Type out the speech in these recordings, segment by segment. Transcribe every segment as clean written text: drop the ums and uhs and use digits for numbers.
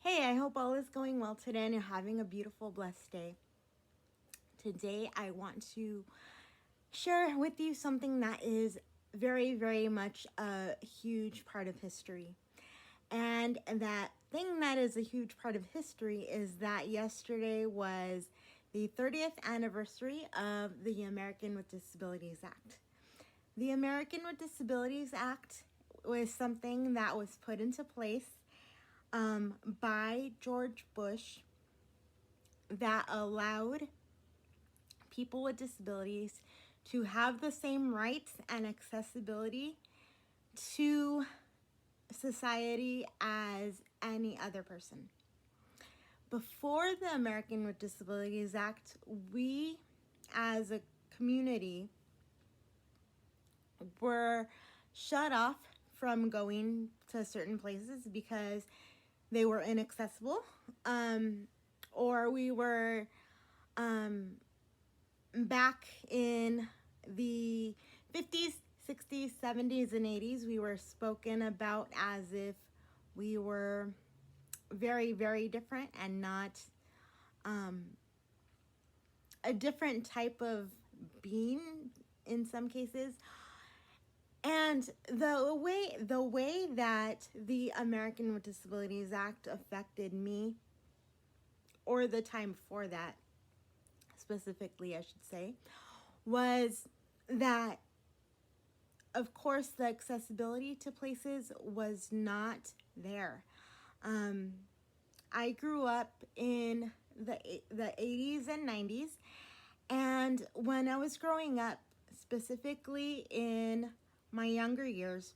Hey, I hope all is going well today and you're having a beautiful, blessed day. Today, I want to share with you something that is very, very much a huge part of history. And that thing that is a huge part of history is that yesterday was the 30th anniversary of the American with Disabilities Act. The American with Disabilities Act was something that was put into place by George Bush that allowed people with disabilities to have the same rights and accessibility to society as any other person. Before the American with Disabilities Act, we as a community were shut off from going to certain places because they were inaccessible, or we were back in the 50s, 60s, 70s, and 80s, we were spoken about as if we were very, very different and not a different type of being in some cases. And the way that the American with Disabilities Act affected me, or the time before that, specifically, I should say, was that, of course, the accessibility to places was not there. I grew up in the 80s and 90s, and when I was growing up, specifically in my younger years,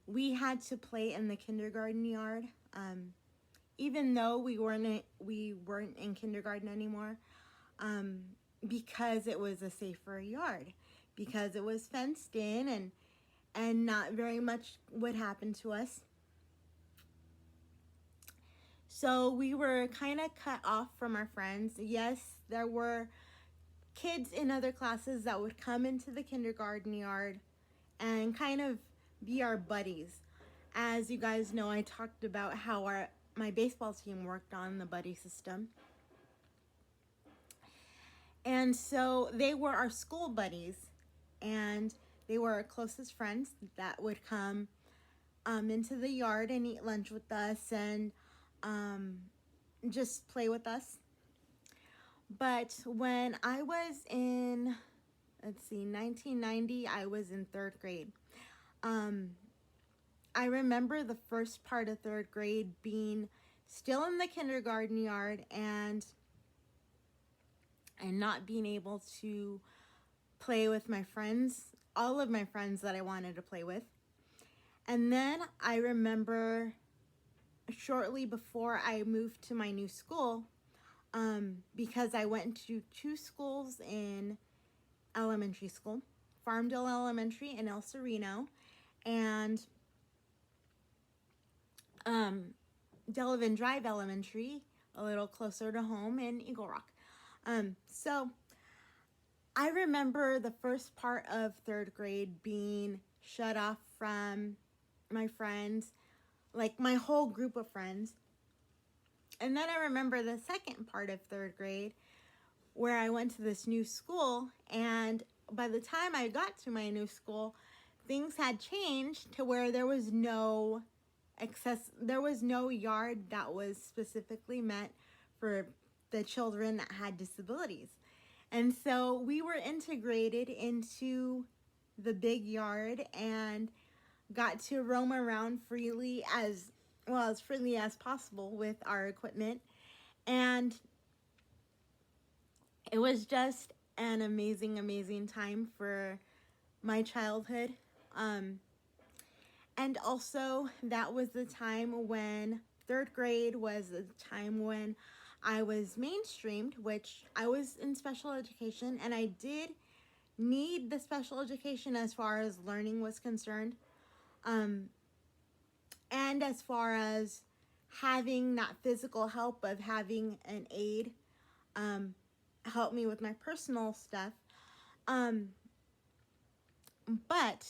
we had to play in the kindergarten yard. Even though we weren't in kindergarten anymore, because it was a safer yard, because it was fenced in and not very much would happen to us. So we were kind of cut off from our friends. Yes, there were kids in other classes that would come into the kindergarten yard and kind of be our buddies. As you guys know, I talked about how my baseball team worked on the buddy system. And so they were our school buddies, and they were our closest friends that would come into the yard and eat lunch with us and just play with us. But when I was in, 1990, I was in third grade. I remember the first part of third grade being still in the kindergarten yard and not being able to play with my friends, all of my friends that I wanted to play with. And then I remember shortly before I moved to my new school, because I went to two schools in elementary school, Farmdale Elementary in El Sereno, and Delavan Drive Elementary, a little closer to home, in Eagle Rock. So I remember the first part of third grade being shut off from my friends, like my whole group of friends. And then I remember the second part of third grade where I went to this new school, and by the time I got to my new school, things had changed to where there was no yard that was specifically meant for the children that had disabilities. And so we were integrated into the big yard and got to roam around freely, as well as freely as possible, with our equipment. And it was just an amazing, amazing time for my childhood. And also, that was the time when third grade was the time when I was mainstreamed, which I was in special education, and I did need the special education as far as learning was concerned. And as far as having that physical help of having an aide help me with my personal stuff. But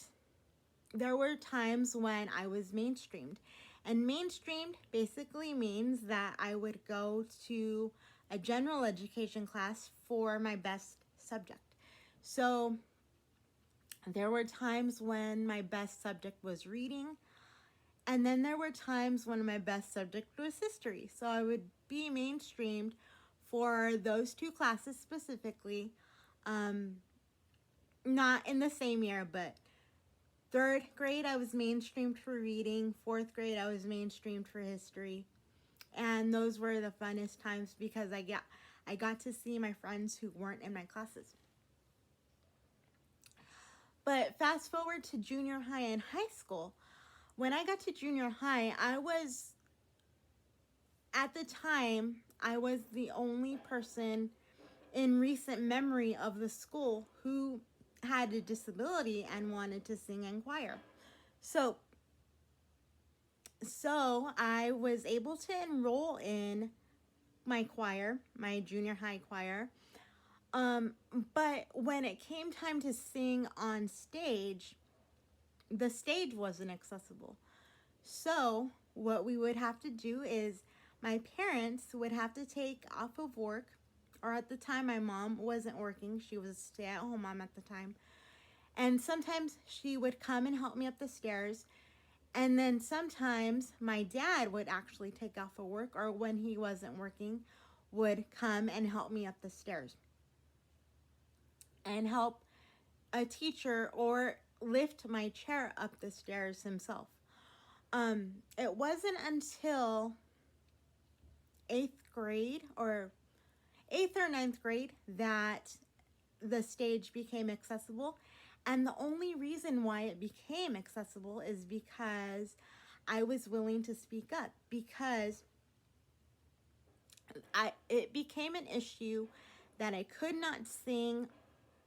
there were times when I was mainstreamed, And mainstreamed basically means that I would go to a general education class for my best subject. So there were times when my best subject was reading, and then there were times when my best subject was history. So I would be mainstreamed for those two classes specifically. Not in the same year, but third grade I was mainstreamed for reading. Fourth grade I was mainstreamed for history. And those were the funnest times because I got to see my friends who weren't in my classes. But fast forward to junior high and high school. When I got to junior high, at the time, I was the only person in recent memory of the school who had a disability and wanted to sing in choir. So I was able to enroll in my choir, my junior high choir. But when it came time to sing on stage, the stage wasn't accessible. So what we would have to do is my parents would have to take off of work, or at the time my mom wasn't working. She was a stay-at-home mom at the time. And sometimes she would come and help me up the stairs. And then sometimes my dad would actually take off of work, or when he wasn't working, would come and help me up the stairs and help a teacher or lift my chair up the stairs himself. It wasn't until 8th or 9th grade that the stage became accessible. And the only reason why it became accessible is because I was willing to speak up, because it became an issue that I could not sing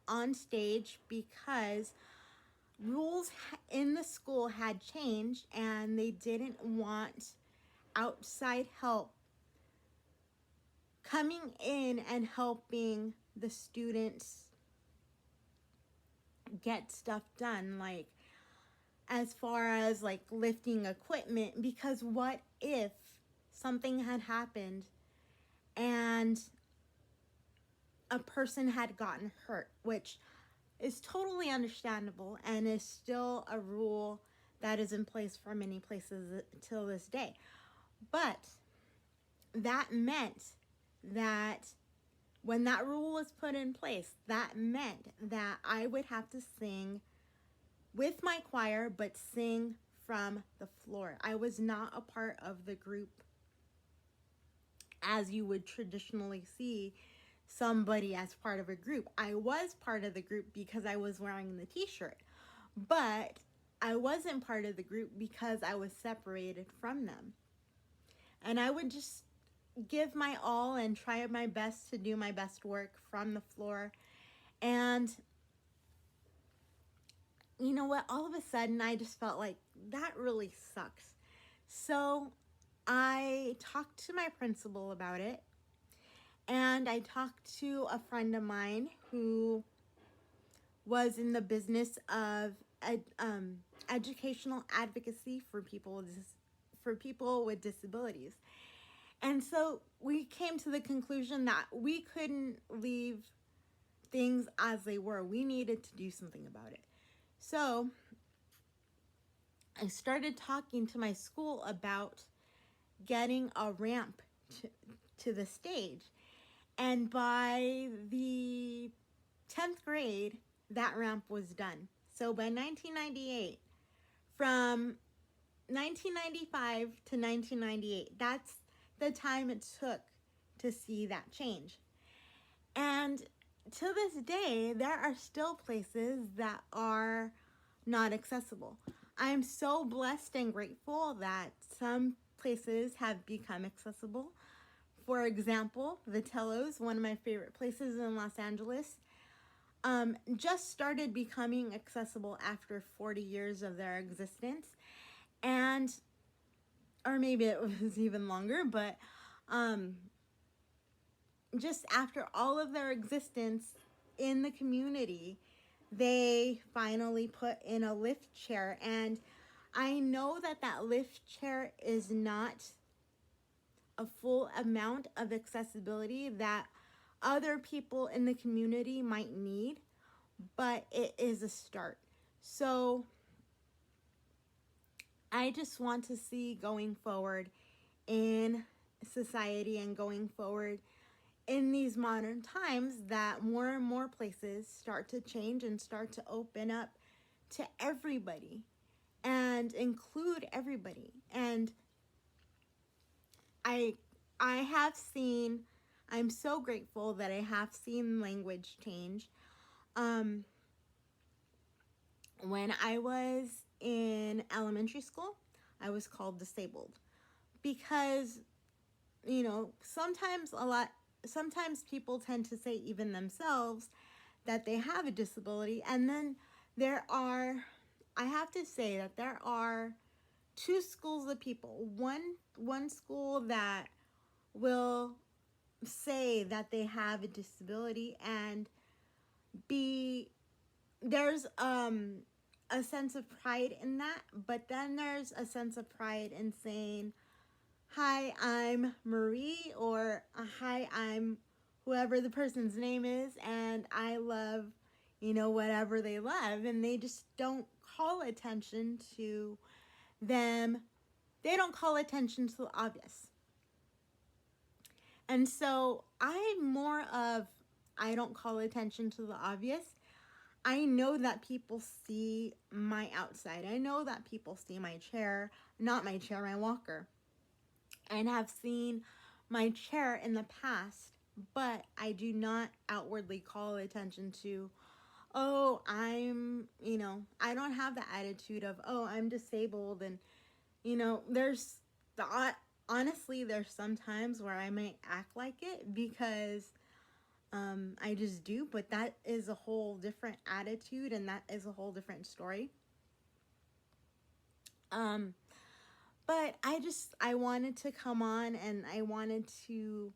on stage because rules in the school had changed and they didn't want outside help coming in and helping the students get stuff done, like as far as like lifting equipment, because what if something had happened and a person had gotten hurt, which is totally understandable and is still a rule that is in place for many places till this day. But that meant that when that rule was put in place, that meant that I would have to sing with my choir, but sing from the floor. I was not a part of the group as you would traditionally see somebody as part of a group. I was part of the group because I was wearing the t-shirt, but I wasn't part of the group because I was separated from them. And I would just give my all and try my best to do my best work from the floor. And you know what? All of a sudden, I just felt like that really sucks. So I talked to my principal about it. And I talked to a friend of mine who was in the business of educational advocacy for people with disabilities. And so we came to the conclusion that we couldn't leave things as they were. We needed to do something about it. So I started talking to my school about getting a ramp to the stage. And by the 10th grade, that ramp was done. So by 1998, from 1995 to 1998, that's the time it took to see that change. And to this day, there are still places that are not accessible. I'm so blessed and grateful that some places have become accessible. For example, Vitello's, one of my favorite places in Los Angeles, just started becoming accessible after 40 years of their existence. And, or maybe it was even longer, but just after all of their existence in the community, they finally put in a lift chair. And I know that that lift chair is not a full amount of accessibility that other people in the community might need, but it is a start. So I just want to see going forward in society and going forward in these modern times that more and more places start to change and start to open up to everybody and include everybody. And I have seen, I'm so grateful that I have seen language change. When I was in elementary school, I was called disabled because, sometimes people tend to say even themselves that they have a disability. And then I have to say that there are two schools of people. One school that will say that they have a disability, and there's a sense of pride in that, but then there's a sense of pride in saying, hi, I'm Marie, or hi, I'm whoever the person's name is, and I love, whatever they love, and they just don't call attention to them. They don't call attention to the obvious. And so I'm more of, I don't call attention to the obvious. I know that people see my outside. I know that people see my chair, not my chair, my walker, and have seen my chair in the past, but I do not outwardly call attention to, oh, I don't have the attitude of, oh, I'm disabled. And, there's honestly, there's some times where I might act like it because I just do, but that is a whole different attitude and that is a whole different story. But I wanted to come on and I wanted to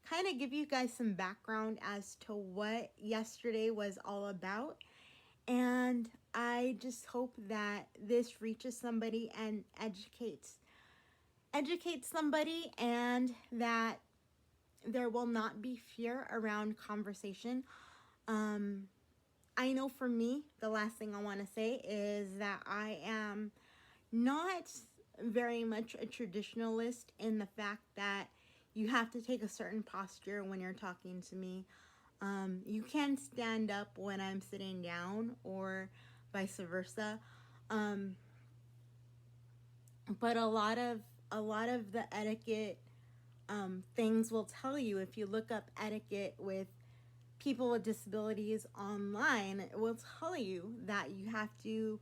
kind of give you guys some background as to what yesterday was all about. And I just hope that this reaches somebody and educates somebody, and that there will not be fear around conversation. I know for me, the last thing I want to say is that I am not very much a traditionalist in the fact that you have to take a certain posture when you're talking to me. You can stand up when I'm sitting down or vice versa. But a lot of the etiquette things will tell you, if you look up etiquette with people with disabilities online, it will tell you that you have to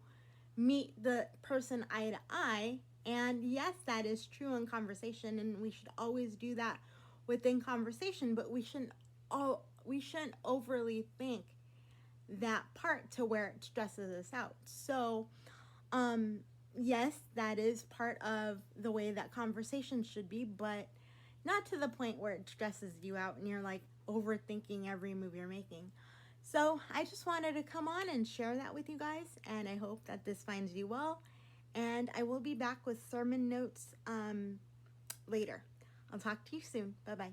meet the person eye to eye. And yes, that is true in conversation, and we should always do that within conversation, but we shouldn't overly think that part to where it stresses us out. So yes, that is part of the way that conversation should be, but not to the point where it stresses you out and you're like overthinking every move you're making. So I just wanted to come on and share that with you guys, and I hope that this finds you well. And I will be back with sermon notes later. I'll talk to you soon. Bye-bye.